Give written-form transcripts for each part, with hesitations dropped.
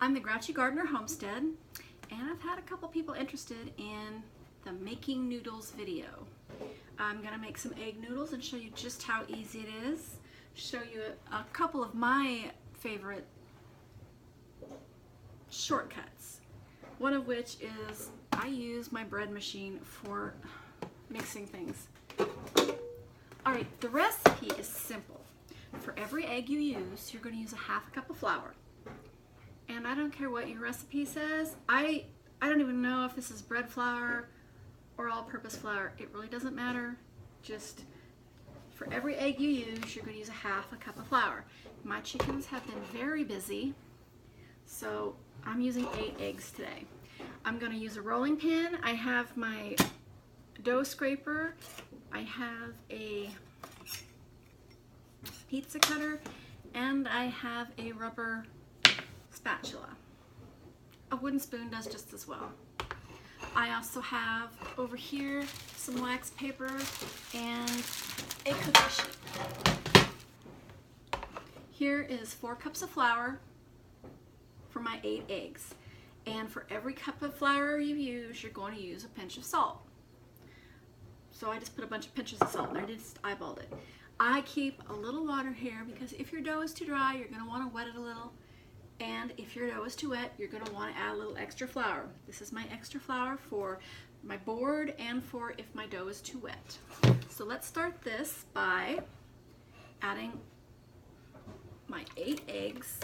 I'm the Grouchy Gardener Homestead, and I've had a couple people interested in the making noodles video. I'm gonna make some egg noodles and show you just how easy it is. Show you a couple of my favorite shortcuts. One of which is I use my bread machine for mixing things. Alright, the recipe is simple. For every egg you use, you're going to use a half cup of flour. And I don't care what your recipe says. I don't even know if this is bread flour or all-purpose flour. It really doesn't matter. Just for every egg you use, you're going to use a half a cup of flour. My chickens have been very busy, so I'm using 8 eggs today. I'm going to use a rolling pin. I have my dough scraper. I have a pizza cutter, and I have a rubber spatula. A wooden spoon does just as well. I also have over here some wax paper and a cookie sheet. Here is 4 cups of flour for my 8 eggs. And for every cup of flour you use, you're going to use a pinch of salt. So I just put a bunch of pinches of salt in there. I just eyeballed it. I keep a little water here because if your dough is too dry, you're going to want to wet it a little. And if your dough is too wet, you're going to want to add a little extra flour. This is my extra flour for my board and for if my dough is too wet. So let's start this by adding my 8 eggs.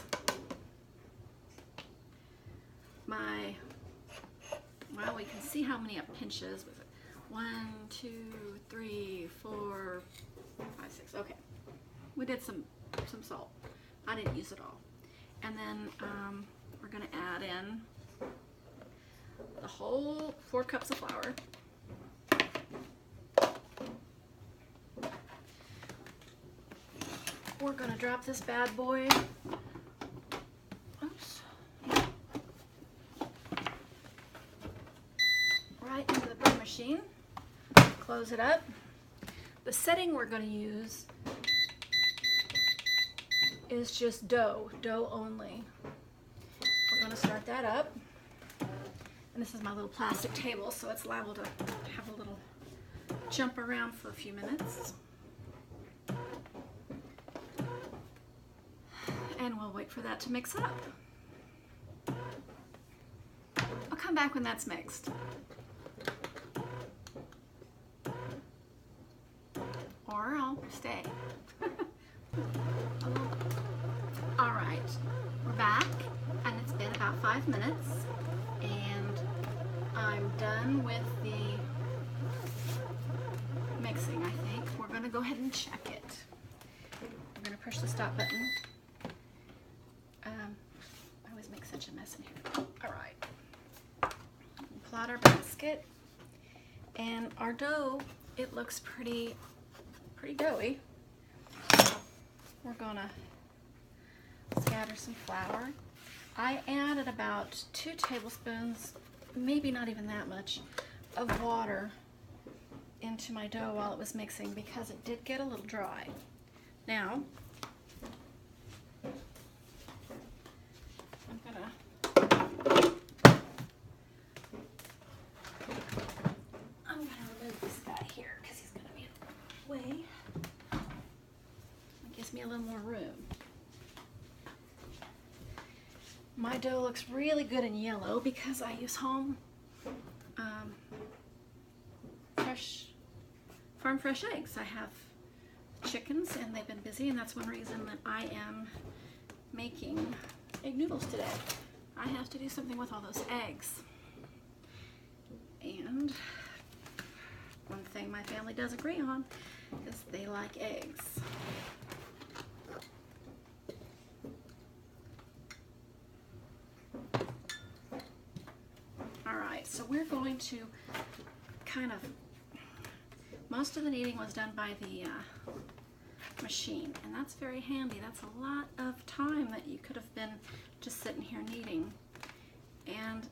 Well, we can see how many pinches was it. 1, 2, 3, 4, 5, 6. Okay, we did some salt. I didn't use it all. And then we're going to add in the whole 4 cups of flour. We're going to drop this bad boy. Oops. Right into the bread machine. Close it up. The setting we're going to use is just dough only. We're going to start that up. And this is my little plastic table, so it's liable to have a little jump around for a few minutes. And we'll wait for that to mix up. I'll come back when that's mixed. Or I'll stay. All right, we're back, and it's been about 5 minutes, and I'm done with the mixing, I think. We're gonna go ahead and check it. We're gonna push the stop button. I always make such a mess in here. All right, pull out our basket, and our dough, it looks pretty doughy. We're gonna scatter some flour. I added about 2 tablespoons, maybe not even that much, of water into my dough while it was mixing because it did get a little dry. Now, I'm gonna remove this guy here because he's gonna be in the way. It gives me a little more room. My dough looks really good in yellow because I use home farm fresh eggs. I have chickens and they've been busy, and that's one reason that I am making egg noodles today. I have to do something with all those eggs. And one thing my family does agree on is they like eggs. So we're going to most of the kneading was done by the machine, and that's very handy. That's a lot of time that you could have been just sitting here kneading, and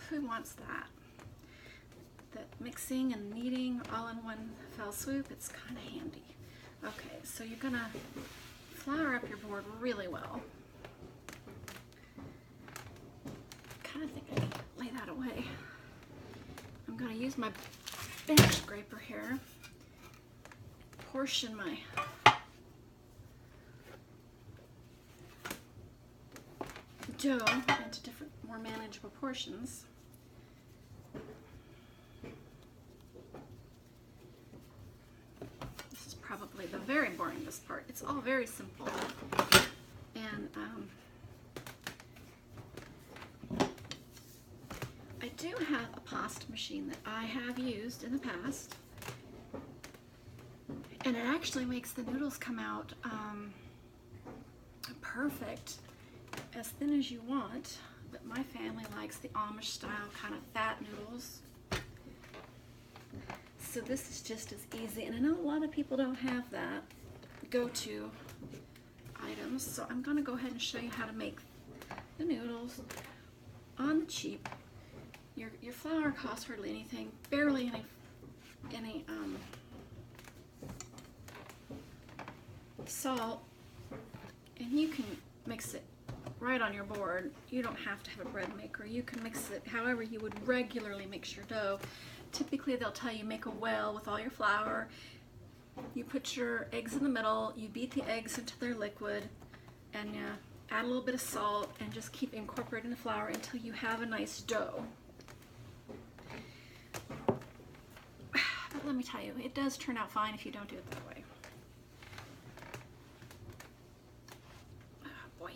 who wants that? The mixing and kneading all in one fell swoop, it's kind of handy. Okay, so you're gonna flour up your board really well. think I can lay that away. I'm going to use my bench scraper here. Portion my dough into different, more manageable portions. This is probably the very boringest part. It's all very simple. And I do have a pasta machine that I have used in the past. And it actually makes the noodles come out perfect, as thin as you want, but my family likes the Amish style kind of fat noodles. So this is just as easy, and I know a lot of people don't have that go-to items, so I'm going to go ahead and show you how to make the noodles on the cheap. Your flour costs hardly anything, barely any salt, and you can mix it right on your board. You don't have to have a bread maker. You can mix it however you would regularly mix your dough. Typically they'll tell you make a well with all your flour. You put your eggs in the middle, you beat the eggs into their liquid, and add a little bit of salt and just keep incorporating the flour until you have a nice dough. But let me tell you, it does turn out fine if you don't do it that way. Oh boy.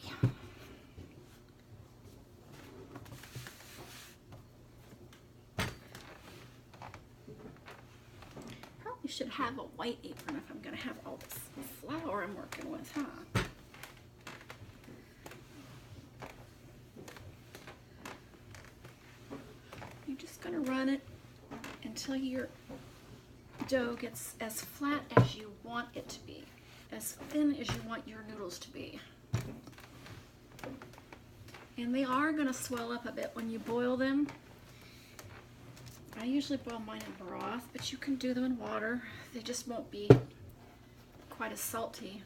Probably should have a white apron if I'm going to have all this flour I'm working with, huh? You're just going to run it until your dough gets as flat as you want it to be, as thin as you want your noodles to be. And they are going to swell up a bit when you boil them. I usually boil mine in broth, but you can do them in water. They just won't be quite as salty.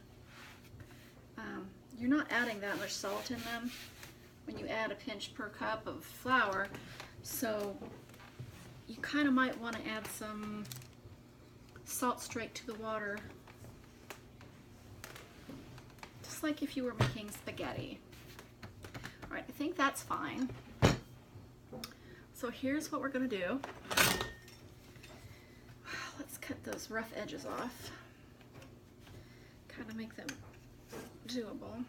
You're not adding that much salt in them when you add a pinch per cup of flour, so you kind of might want to add some salt straight to the water, just like if you were making spaghetti. All right, I think that's fine. So here's what we're going to do. Let's cut those rough edges off, kind of make them doable.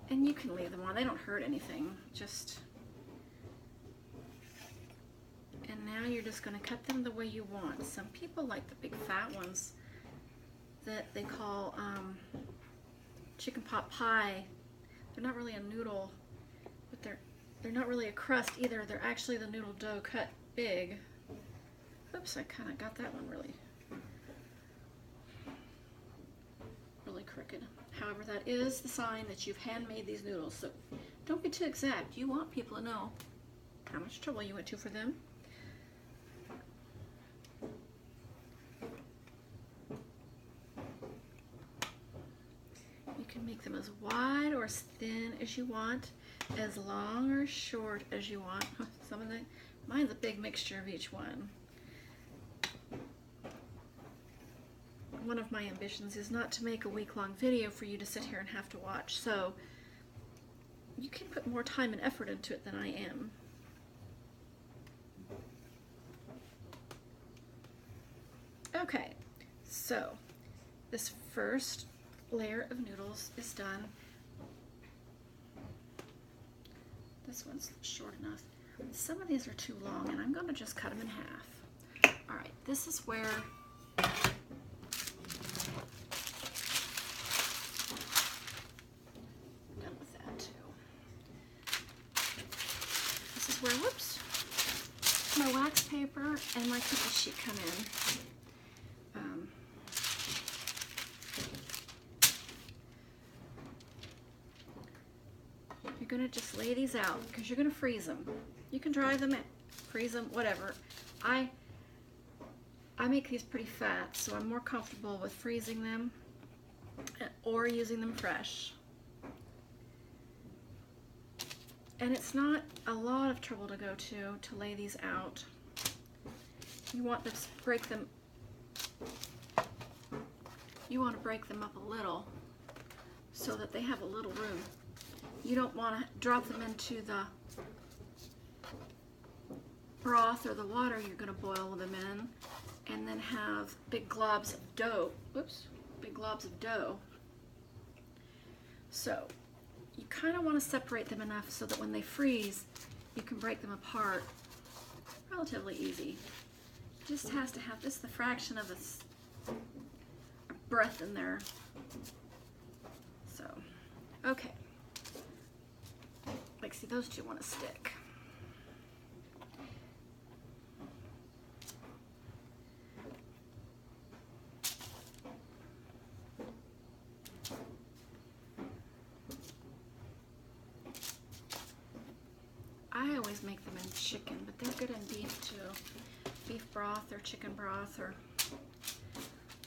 And you can leave them on, they don't hurt anything, just. And now you're just going to cut them the way you want. Some people like the big fat ones that they call chicken pot pie. They're not really a noodle, but they're not really a crust either. They're actually the noodle dough cut big. Oops, I kind of got that one really crooked. However, that is the sign that you've handmade these noodles. So don't be too exact. You want people to know how much trouble you went to for them. You can make them as wide or as thin as you want, as long or as short as you want. Mine's a big mixture of each one. One of my ambitions is not to make a week-long video for you to sit here and have to watch, so you can put more time and effort into it than I am. Okay, so this first layer of noodles is done. This one's short enough. Some of these are too long, and I'm going to just cut them in half. All right, this is where whoops, my wax paper and my cookie sheet come in. You're going to just lay these out because you're going to freeze them. You can dry them, freeze them, whatever. I make these pretty fat, so I'm more comfortable with freezing them or using them fresh. And it's not a lot of trouble to go to lay these out. You want to break them. You want to break them up a little so that they have a little room. You don't want to drop them into the broth or the water you're going to boil them in and then have big globs of dough. Oops, big globs of dough. So you kind of want to separate them enough so that when they freeze, you can break them apart relatively easy. Just has to have just the fraction of a breath in there. So, okay. Like, see, those two want to stick. I always make them in chicken, but they're good in beef too. Beef broth or chicken broth or,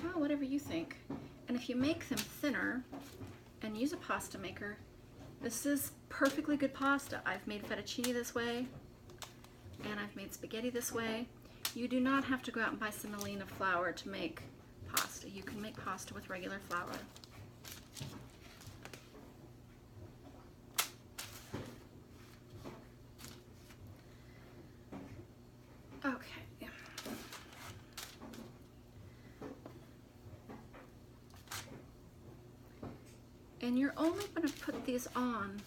well, whatever you think. And if you make them thinner and use a pasta maker, this is perfectly good pasta. I've made fettuccine this way, and I've made spaghetti this way. You do not have to go out and buy semolina flour to make pasta. You can make pasta with regular flour. Okay. And you're only going to put these on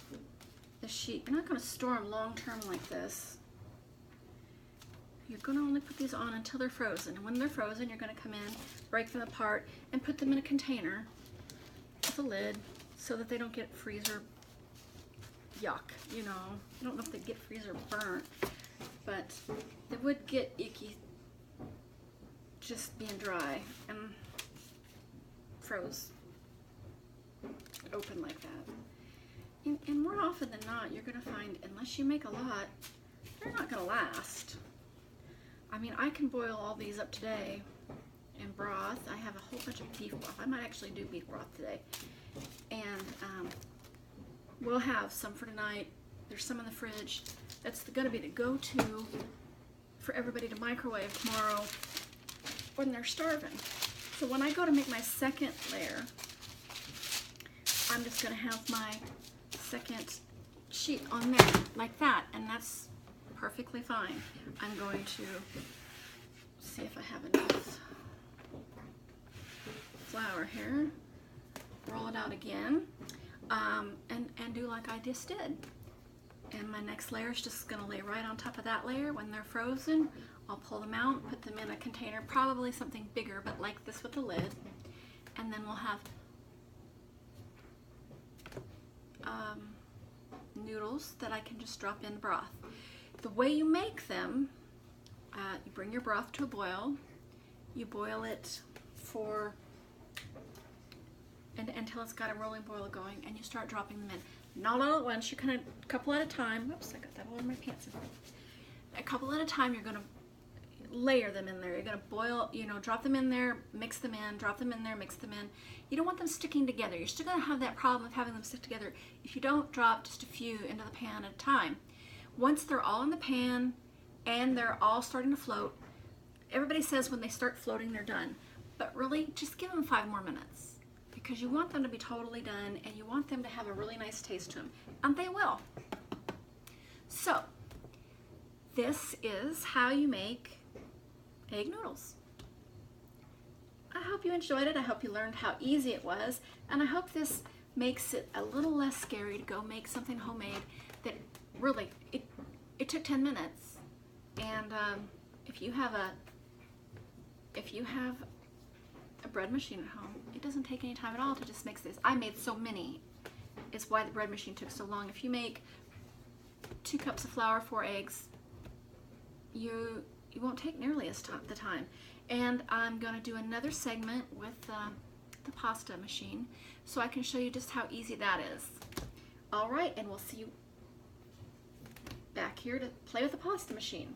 the sheet. You're not going to store them long term like this. You're going to only put these on until they're frozen. And when they're frozen, you're going to come in, break them apart, and put them in a container with a lid so that they don't get freezer yuck. You know, I don't know if they get freezer burnt, but they would get icky just being dry and froze open like that. And more often than not, you're going to find, unless you make a lot, they're not going to last. I mean, I can boil all these up today in broth. I have a whole bunch of beef broth. I might actually do beef broth today. And we'll have some for tonight. There's some in the fridge. That's going to be the go-to for everybody to microwave tomorrow when they're starving. So when I go to make my second layer, I'm just going to have my second sheet on there like that, and that's perfectly fine. I'm going to see if I have enough flour here. Roll it out again, and do like I just did. And my next layer is just going to lay right on top of that layer. When they're frozen, I'll pull them out, put them in a container, probably something bigger, but like this with a lid. And then we'll have noodles that I can just drop in broth. The way you make them, you bring your broth to a boil. You boil it for until it's got a rolling boil going, and you start dropping them in. Not all at once. You kind of a couple at a time. Oops, I got that all in my pants. A couple at a time. You're going to layer them in there. You're going to boil, you know, drop them in there, mix them in, drop them in there, mix them in. You don't want them sticking together. You're still going to have that problem of having them stick together if you don't drop just a few into the pan at a time. Once they're all in the pan and they're all starting to float, everybody says when they start floating they're done. But really, just give them 5 more minutes, because you want them to be totally done and you want them to have a really nice taste to them. And they will. So, this is how you make egg noodles. I hope you enjoyed it. I hope you learned how easy it was. And I hope this makes it a little less scary to go make something homemade that really, it took 10 minutes. And if you have a bread machine at home, it doesn't take any time at all to just mix this. I made so many. It's why the bread machine took so long. If you make 2 cups of flour, 4 eggs, you won't take nearly as the time. And I'm going to do another segment with the pasta machine so I can show you just how easy that is. All right, and we'll see you back here to play with the pasta machine.